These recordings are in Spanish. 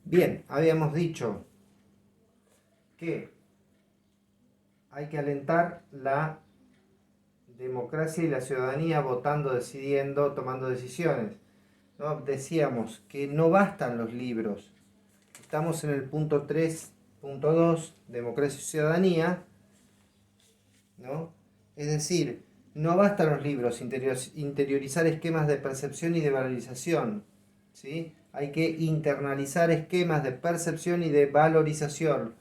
Bien, habíamos dicho que hay que alentar la democracia y la ciudadanía votando, decidiendo, tomando decisiones, ¿no? Decíamos que no bastan los libros. Estamos en el punto 3.2, democracia y ciudadanía, ¿no? Es decir, no bastan los libros, interiorizar esquemas de percepción y de valorización, ¿sí? Hay que internalizar esquemas de percepción y de valorización,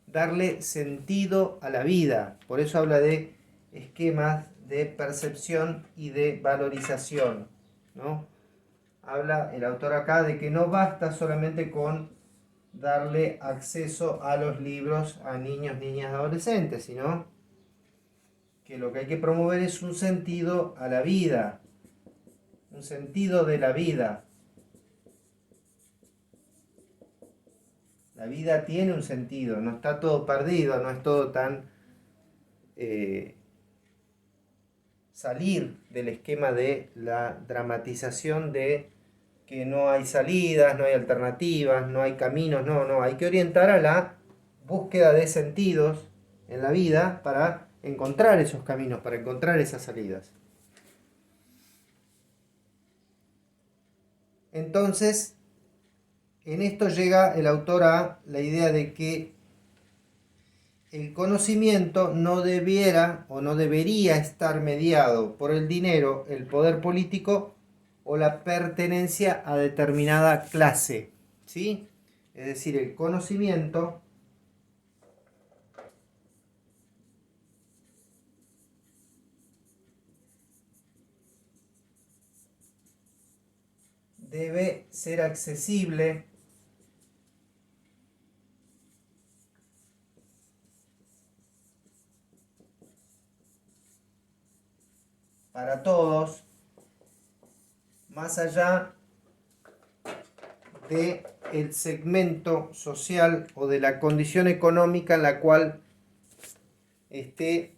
darle sentido a la vida. Por eso habla de esquemas de percepción y de valorización, ¿no? Habla el autor acá de que no basta solamente con darle acceso a los libros a niños, niñas, adolescentes, sino que lo que hay que promover es un sentido a la vida, un sentido de la vida. La vida tiene un sentido, no está todo perdido, no es todo tan salir del esquema de la dramatización de que no hay salidas, no hay alternativas, no hay caminos, no, hay que orientar a la búsqueda de sentidos en la vida para encontrar esos caminos, para encontrar esas salidas. Entonces, en esto llega el autor a la idea de que el conocimiento no debiera o no debería estar mediado por el dinero, el poder político o la pertenencia a determinada clase, ¿sí? Es decir, el conocimiento debe ser accesible para todos, más allá de el segmento social o de la condición económica en la cual esté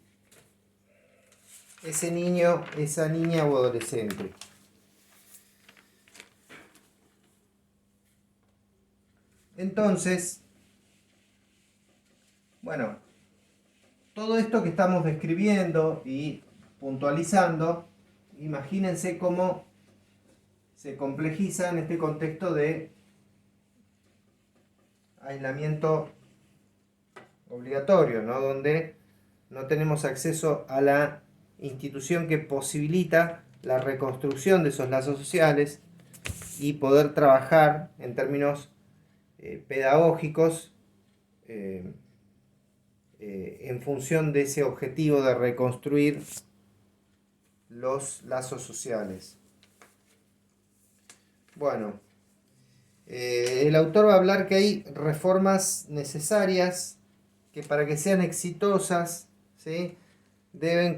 ese niño, esa niña o adolescente. Entonces, bueno, todo esto que estamos describiendo y puntualizando, imagínense cómo se complejiza en este contexto de aislamiento obligatorio, ¿no? Donde no tenemos acceso a la institución que posibilita la reconstrucción de esos lazos sociales y poder trabajar en términos pedagógicos en función de ese objetivo de reconstruir los lazos sociales. Bueno, el autor va a hablar que hay reformas necesarias que para que sean exitosas, ¿sí? deben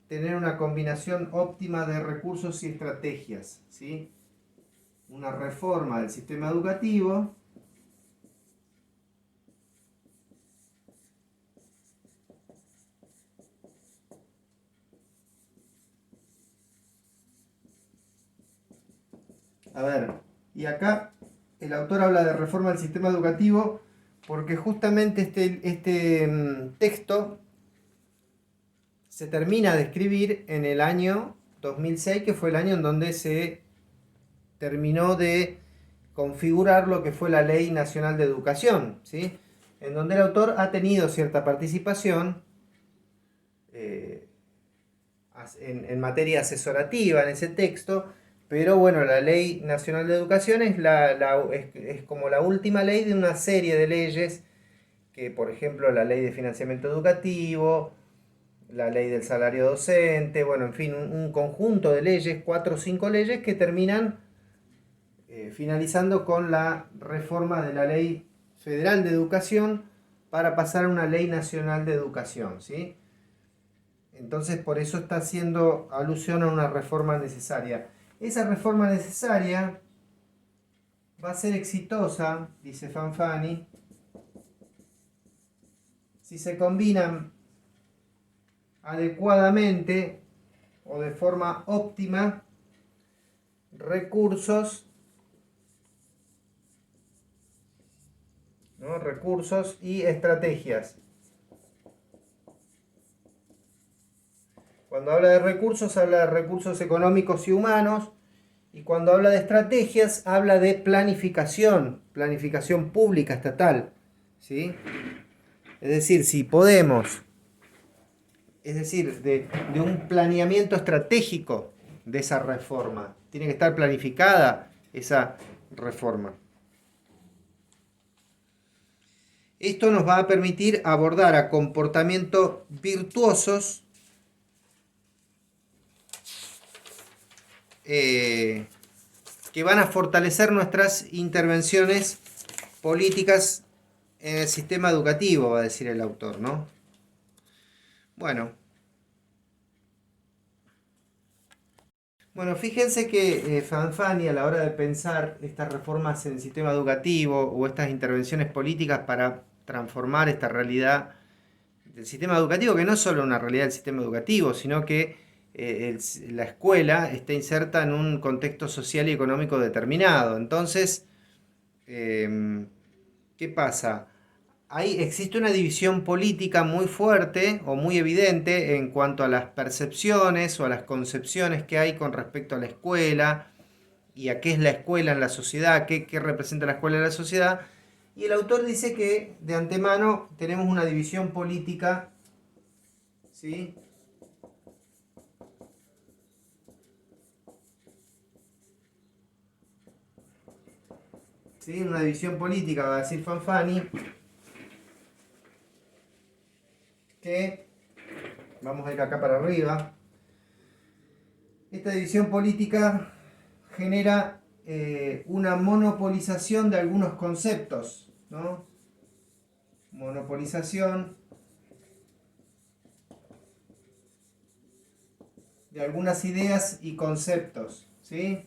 tener una combinación óptima de recursos y estrategias, ¿sí? Una reforma del sistema educativo, a ver, y acá el autor habla de reforma del sistema educativo porque justamente este texto se termina de escribir en el año 2006, que fue el año en donde se terminó de configurar lo que fue la Ley Nacional de Educación, ¿sí? En donde el autor ha tenido cierta participación eh, en materia asesorativa en ese texto, pero bueno, la Ley Nacional de Educación es como la última ley de una serie de leyes que, por ejemplo, la Ley de Financiamiento Educativo, la Ley del Salario Docente, bueno, en fin, un conjunto de leyes, 4 o 5 leyes que terminan finalizando con la reforma de la Ley Federal de Educación para pasar a una Ley Nacional de Educación, ¿sí? Entonces, por eso está haciendo alusión a una reforma necesaria. Esa reforma necesaria va a ser exitosa, dice Fanfani, si se combinan adecuadamente o de forma óptima recursos ¿no? Recursos y estrategias. Cuando habla de recursos económicos y humanos, y cuando habla de estrategias, habla de planificación pública estatal, ¿sí? Es decir, si podemos, es decir, de un planeamiento estratégico de esa reforma. Tiene que estar planificada esa reforma. Esto nos va a permitir abordar a comportamientos virtuosos que van a fortalecer nuestras intervenciones políticas en el sistema educativo, va a decir el autor, ¿no? Bueno, fíjense que Fanfani, a la hora de pensar estas reformas en el sistema educativo o estas intervenciones políticas para transformar esta realidad del sistema educativo, que no es solo una realidad del sistema educativo, sino que la escuela está inserta en un contexto social y económico determinado. Entonces, ¿qué pasa? Ahí existe una división política muy fuerte o muy evidente en cuanto a las percepciones o a las concepciones que hay con respecto a la escuela y a qué es la escuela en la sociedad, qué representa la escuela en la sociedad. Y el autor dice que de antemano tenemos una división política, ¿sí? ¿Sí? Una división política, va a decir Fanfani, que, vamos a ir acá para arriba, esta división política genera una monopolización de algunos conceptos, ¿no? Monopolización de algunas ideas y conceptos, ¿sí?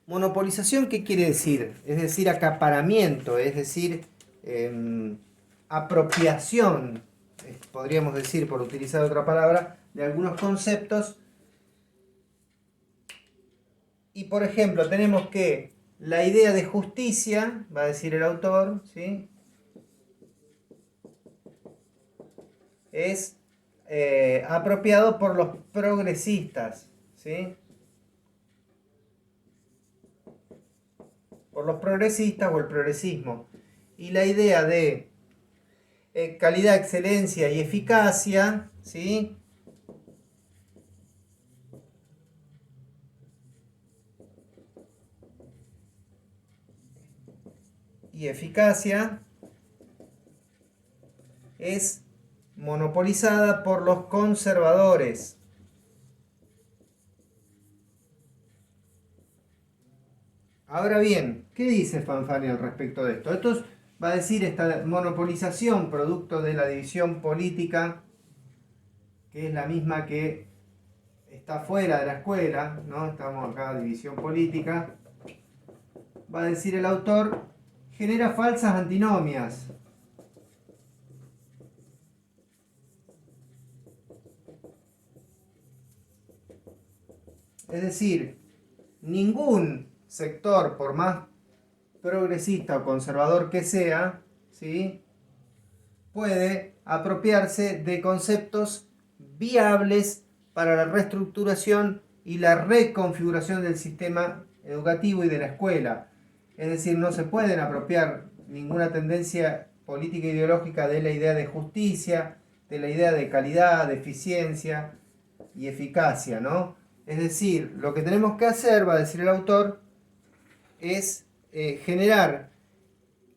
Monopolización, ¿qué quiere decir? Es decir, acaparamiento, es decir, apropiación, podríamos decir, por utilizar otra palabra, de algunos conceptos. Y por ejemplo, tenemos que la idea de justicia, va a decir el autor, ¿sí? Es apropiado por los progresistas, ¿sí? Por los progresistas o el progresismo. Y la idea de calidad, excelencia y eficacia, ¿sí? Y eficacia es monopolizada por los conservadores. Ahora bien, ¿qué dice Fanfani al respecto de esto? Esto va a decir esta monopolización producto de la división política, que es la misma que está fuera de la escuela, ¿no? Estamos acá, división política. Va a decir el autor, genera falsas antinomias. Es decir, ningún sector, por más progresista o conservador que sea, ¿sí?, puede apropiarse de conceptos viables para la reestructuración y la reconfiguración del sistema educativo y de la escuela. Es decir, no se pueden apropiar ninguna tendencia política e ideológica de la idea de justicia, de la idea de calidad, de eficiencia y eficacia, ¿no? Es decir, lo que tenemos que hacer, va a decir el autor, es generar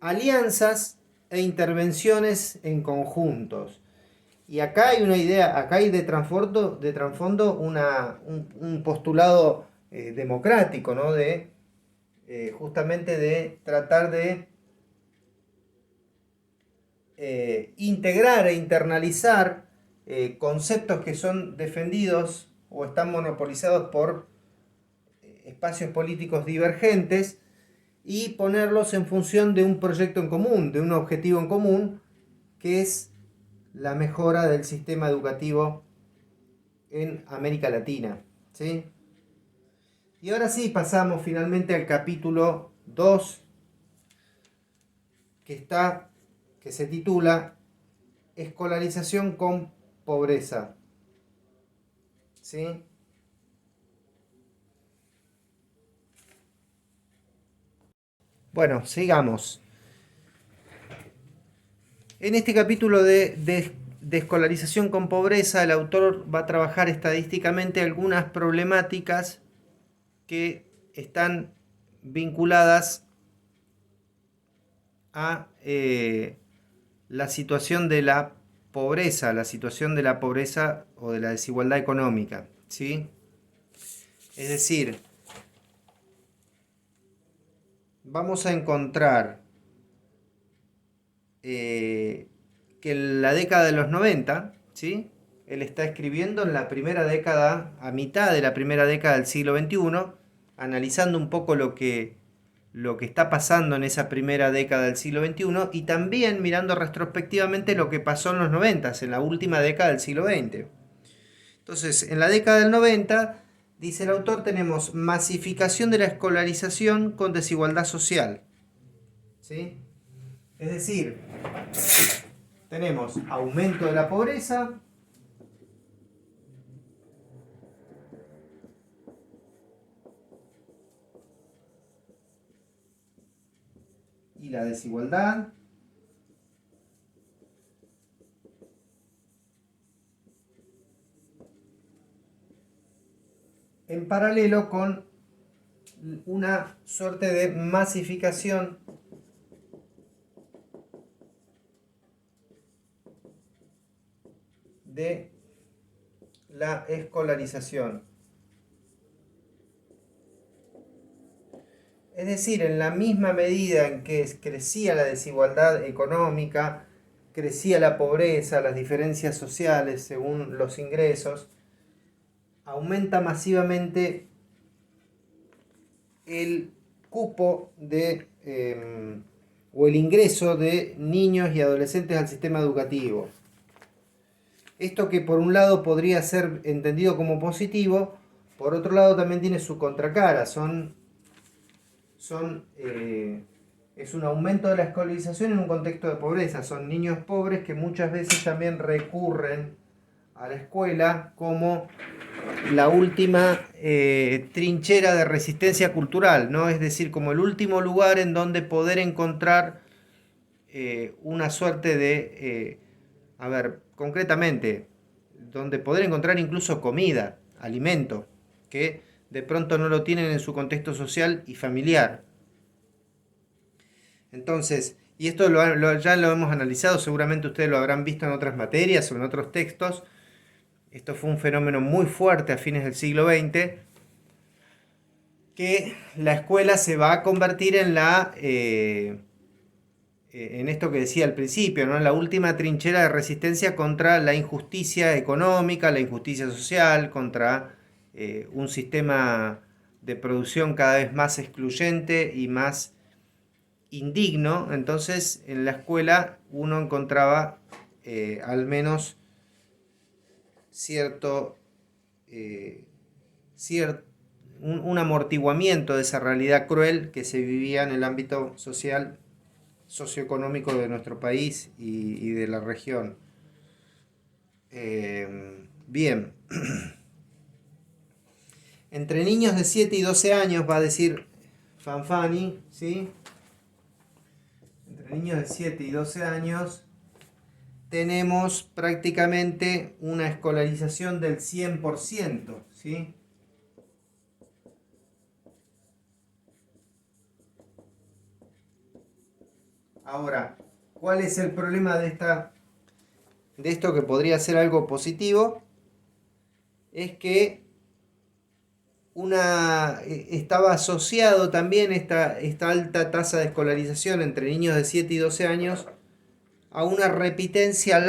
alianzas e intervenciones en conjuntos. Y acá hay una idea, acá hay de trasfondo un postulado democrático, ¿no? De justamente de tratar de integrar e internalizar conceptos que son defendidos o están monopolizados por espacios políticos divergentes y ponerlos en función de un proyecto en común, de un objetivo en común, que es la mejora del sistema educativo en América Latina, ¿sí? Y ahora sí, pasamos finalmente al capítulo 2, que se titula Escolarización con pobreza. ¿Sí? Bueno, sigamos. En este capítulo de escolarización con pobreza, el autor va a trabajar estadísticamente algunas problemáticas que están vinculadas a la situación de la pobreza o de la desigualdad económica, ¿sí? Es decir, vamos a encontrar que en la década de los 90, ¿sí? Él está escribiendo en la primera década, a mitad de la primera década del siglo XXI, analizando un poco lo que está pasando en esa primera década del siglo XXI y también mirando retrospectivamente lo que pasó en los 90, en la última década del siglo XX. Entonces, en la década del 90, dice el autor, tenemos masificación de la escolarización con desigualdad social. ¿Sí? Es decir, tenemos aumento de la pobreza, y la desigualdad. En paralelo con una suerte de masificación de la escolarización. Es decir, en la misma medida en que crecía la desigualdad económica, crecía la pobreza, las diferencias sociales según los ingresos, aumenta masivamente el cupo o el ingreso de niños y adolescentes al sistema educativo. Esto que por un lado podría ser entendido como positivo, por otro lado también tiene su contracara. Es un aumento de la escolarización en un contexto de pobreza. Son niños pobres que muchas veces también recurren a la escuela como la última trinchera de resistencia cultural, ¿no? Es decir, como el último lugar en donde poder encontrar una suerte de, concretamente, donde poder encontrar incluso comida, alimento, que de pronto no lo tienen en su contexto social y familiar. Entonces, y esto ya lo hemos analizado, seguramente ustedes lo habrán visto en otras materias o en otros textos. Esto fue un fenómeno muy fuerte a fines del siglo XX, que la escuela se va a convertir en en esto que decía al principio, ¿no? La última trinchera de resistencia contra la injusticia económica, la injusticia social, contra un sistema de producción cada vez más excluyente y más indigno. Entonces, en la escuela uno encontraba al menos eh, un amortiguamiento de esa realidad cruel que se vivía en el ámbito social, socioeconómico de nuestro país y de la región. Bien, entre niños de 7 y 12 años, va a decir Fanfani, ¿sí? Entre niños de 7 y 12 años tenemos prácticamente una escolarización del 100%, ¿sí? Ahora, ¿cuál es el problema de esto que podría ser algo positivo? Es que estaba asociado también esta alta tasa de escolarización entre niños de 7 y 12 años a una repitencia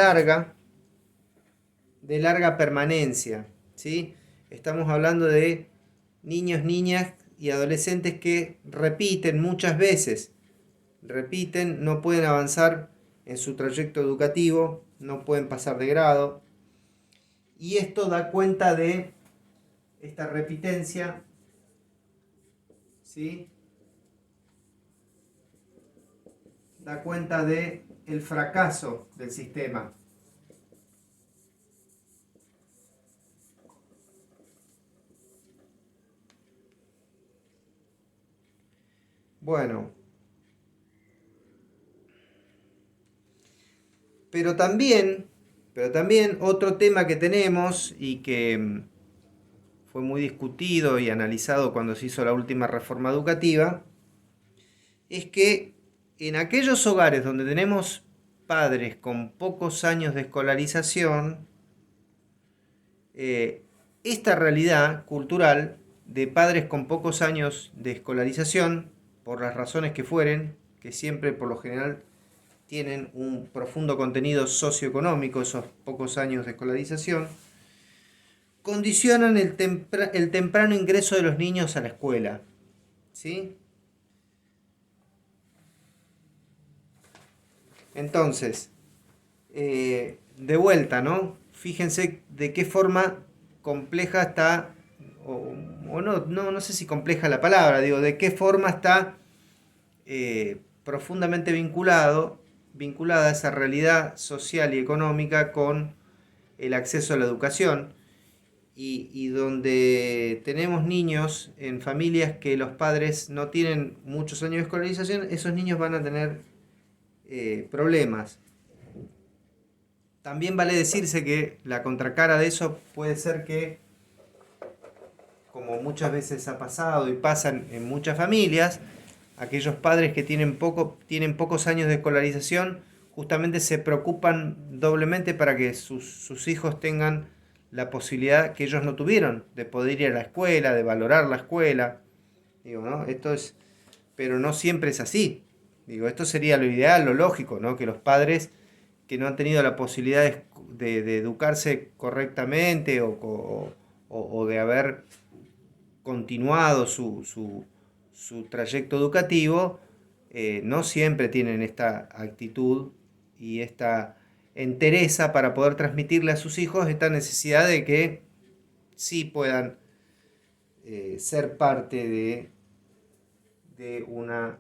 de larga permanencia, ¿sí? Estamos hablando de niños, niñas y adolescentes que repiten muchas veces, no pueden avanzar en su trayecto educativo, no pueden pasar de grado, y esto da cuenta de esta repitencia, ¿sí? da cuenta de el fracaso del sistema. Bueno, pero también otro tema que tenemos y que fue muy discutido y analizado cuando se hizo la última reforma educativa, es que en aquellos hogares donde tenemos padres con pocos años de escolarización, esta realidad cultural de padres con pocos años de escolarización, por las razones que fueren, que siempre por lo general tienen un profundo contenido socioeconómico, esos pocos años de escolarización, condicionan el temprano ingreso de los niños a la escuela. ¿Sí? Entonces, de vuelta, ¿no? Fíjense de qué forma compleja está, o no sé si compleja la palabra, digo, de qué forma está profundamente vinculada esa realidad social y económica con el acceso a la educación. Y donde tenemos niños en familias que los padres no tienen muchos años de escolarización, esos niños van a tener problemas. También vale decirse que la contracara de eso puede ser que, como muchas veces ha pasado y pasa en muchas familias, aquellos padres que tienen pocos años de escolarización justamente se preocupan doblemente para que sus hijos tengan la posibilidad que ellos no tuvieron de poder ir a la escuela, de valorar la escuela. Digo, ¿no? Pero no siempre es así. Digo, esto sería lo ideal, lo lógico, ¿no? Que los padres que no han tenido la posibilidad de educarse correctamente o de haber continuado su trayecto educativo, no siempre tienen esta actitud y esta entereza para poder transmitirle a sus hijos esta necesidad de que sí puedan ser parte de una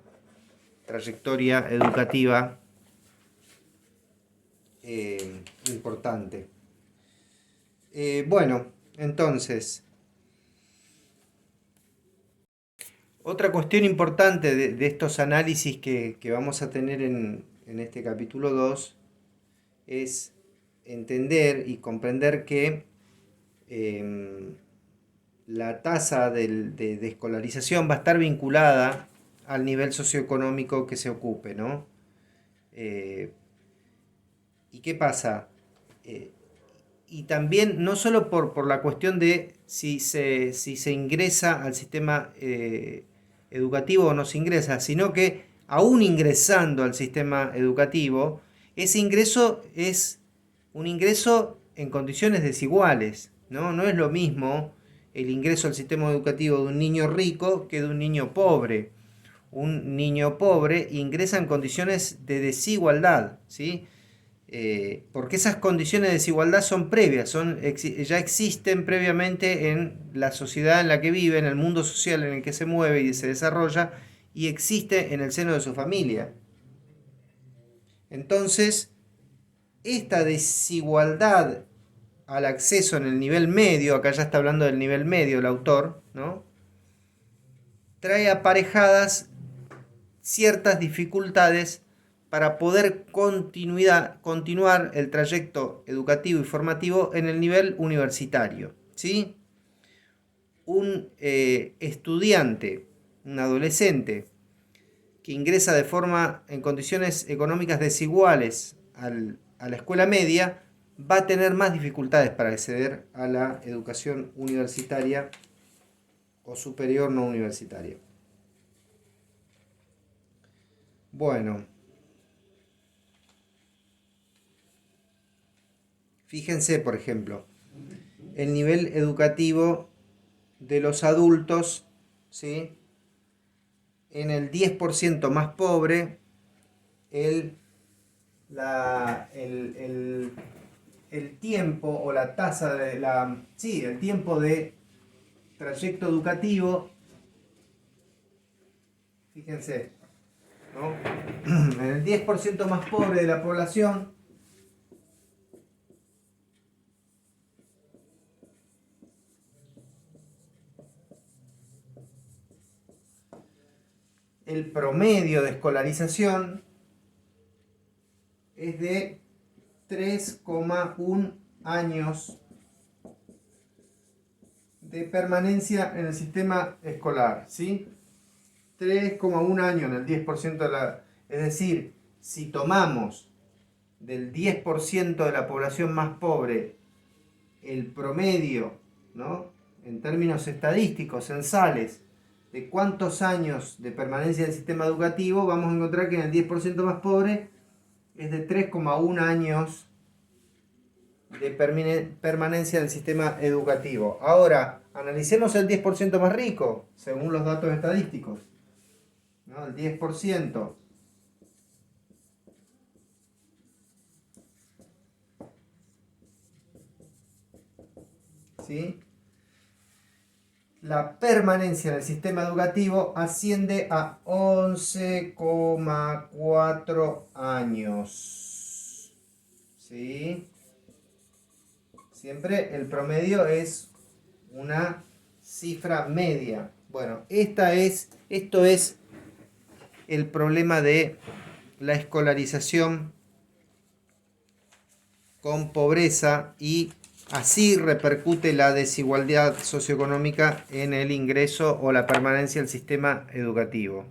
trayectoria educativa importante. Bueno, entonces, otra cuestión importante de estos análisis que vamos a tener en este capítulo 2 es entender y comprender que la tasa de escolarización va a estar vinculada al nivel socioeconómico que se ocupe, ¿no? ¿Y qué pasa? Y también no solo por la cuestión de si se ingresa al sistema educativo o no se ingresa, sino que aún ingresando al sistema educativo, ese ingreso es un ingreso en condiciones desiguales, ¿no? No es lo mismo el ingreso al sistema educativo de un niño rico que de un niño pobre. Un niño pobre ingresa en condiciones de desigualdad, ¿sí? Porque esas condiciones de desigualdad son previas, ya existen previamente en la sociedad en la que vive, en el mundo social en el que se mueve y se desarrolla, y existe en el seno de su familia. Entonces, esta desigualdad al acceso en el nivel medio, acá ya está hablando del nivel medio el autor, ¿no? Trae aparejadas ciertas dificultades para poder continuar el trayecto educativo y formativo en el nivel universitario, ¿sí? Un estudiante, un adolescente que ingresa en condiciones económicas desiguales a la escuela media, va a tener más dificultades para acceder a la educación universitaria o superior no universitaria. Bueno, fíjense, por ejemplo, el nivel educativo de los adultos, ¿sí? En el 10% más pobre, el tiempo o la tasa el tiempo de trayecto educativo, fíjense, ¿no? En el 10% más pobre de la población, el promedio de escolarización es de 3,1 años de permanencia en el sistema escolar, ¿sí? 3,1 años en el 10% de la... Es decir, si tomamos del 10% de la población más pobre el promedio, ¿no? En términos estadísticos, censales, de cuántos años de permanencia del sistema educativo, vamos a encontrar que en el 10% más pobre es de 3,1 años de permanencia del sistema educativo. Ahora, analicemos el 10% más rico, según los datos estadísticos, ¿no? El 10%. ¿Sí? La permanencia en el sistema educativo asciende a 11,4 años. ¿Sí? Siempre el promedio es una cifra media. Bueno, esto es el problema de la escolarización con pobreza, y así repercute la desigualdad socioeconómica en el ingreso o la permanencia del sistema educativo.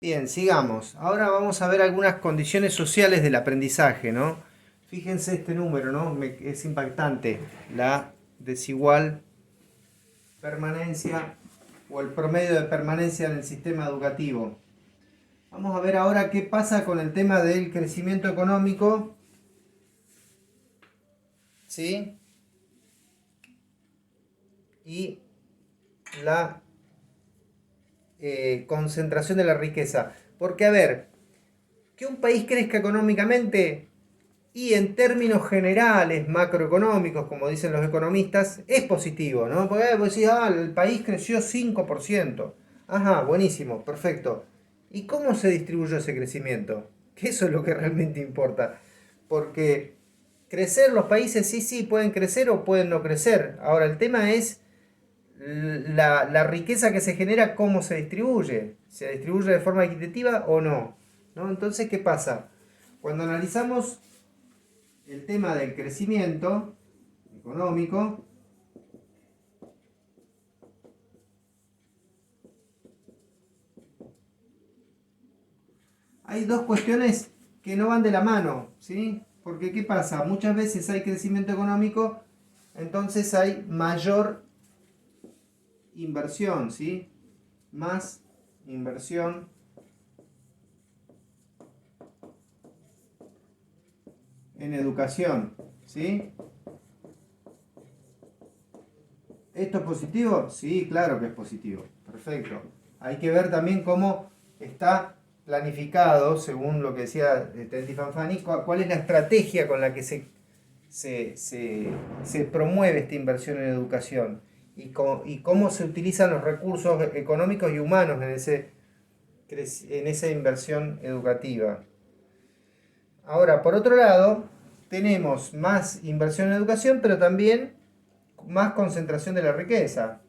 Bien, sigamos. Ahora vamos a ver algunas condiciones sociales del aprendizaje, ¿no? Fíjense este número, ¿no? Es impactante. La desigual permanencia o el promedio de permanencia en el sistema educativo. Vamos a ver ahora qué pasa con el tema del crecimiento económico, ¿sí? Y la concentración de la riqueza. Porque, a ver, que un país crezca económicamente y en términos generales, macroeconómicos, como dicen los economistas, es positivo, ¿no? Porque vos decís, el país creció 5%. Ajá, buenísimo, perfecto. ¿Y cómo se distribuyó ese crecimiento? Que eso es lo que realmente importa. Porque crecer los países sí pueden crecer o pueden no crecer. Ahora, el tema es la riqueza que se genera, cómo se distribuye. ¿Se distribuye de forma equitativa o no? ¿No? Entonces, ¿qué pasa? Cuando analizamos el tema del crecimiento económico, hay dos cuestiones que no van de la mano, ¿sí? Porque ¿qué pasa? Muchas veces hay crecimiento económico, entonces hay mayor inversión, ¿sí? Más inversión en educación, ¿sí? ¿Esto es positivo? Sí, claro que es positivo. Perfecto. Hay que ver también cómo está planificado, según lo que decía Tenti Fanfani, cuál es la estrategia con la que se promueve esta inversión en educación y cómo se utilizan los recursos económicos y humanos en esa inversión educativa. Ahora, por otro lado, tenemos más inversión en educación, pero también más concentración de la riqueza.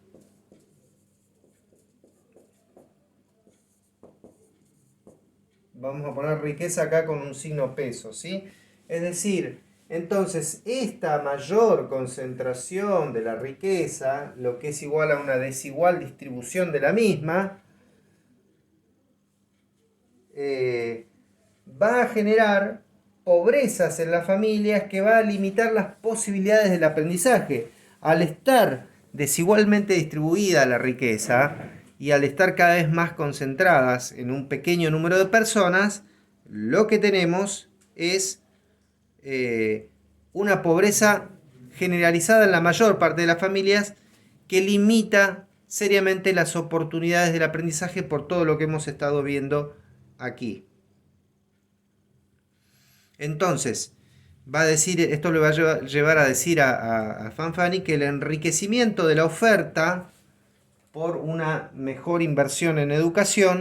Vamos a poner riqueza acá con un signo peso, ¿sí? Es decir, entonces esta mayor concentración de la riqueza, lo que es igual a una desigual distribución de la misma, va a generar pobrezas en las familias que va a limitar las posibilidades del aprendizaje. Al estar desigualmente distribuida la riqueza y al estar cada vez más concentradas en un pequeño número de personas, lo que tenemos es una pobreza generalizada en la mayor parte de las familias que limita seriamente las oportunidades del aprendizaje por todo lo que hemos estado viendo aquí. Entonces, va a decir, esto le va a llevar a decir a Fanfani que el enriquecimiento de la oferta por una mejor inversión en educación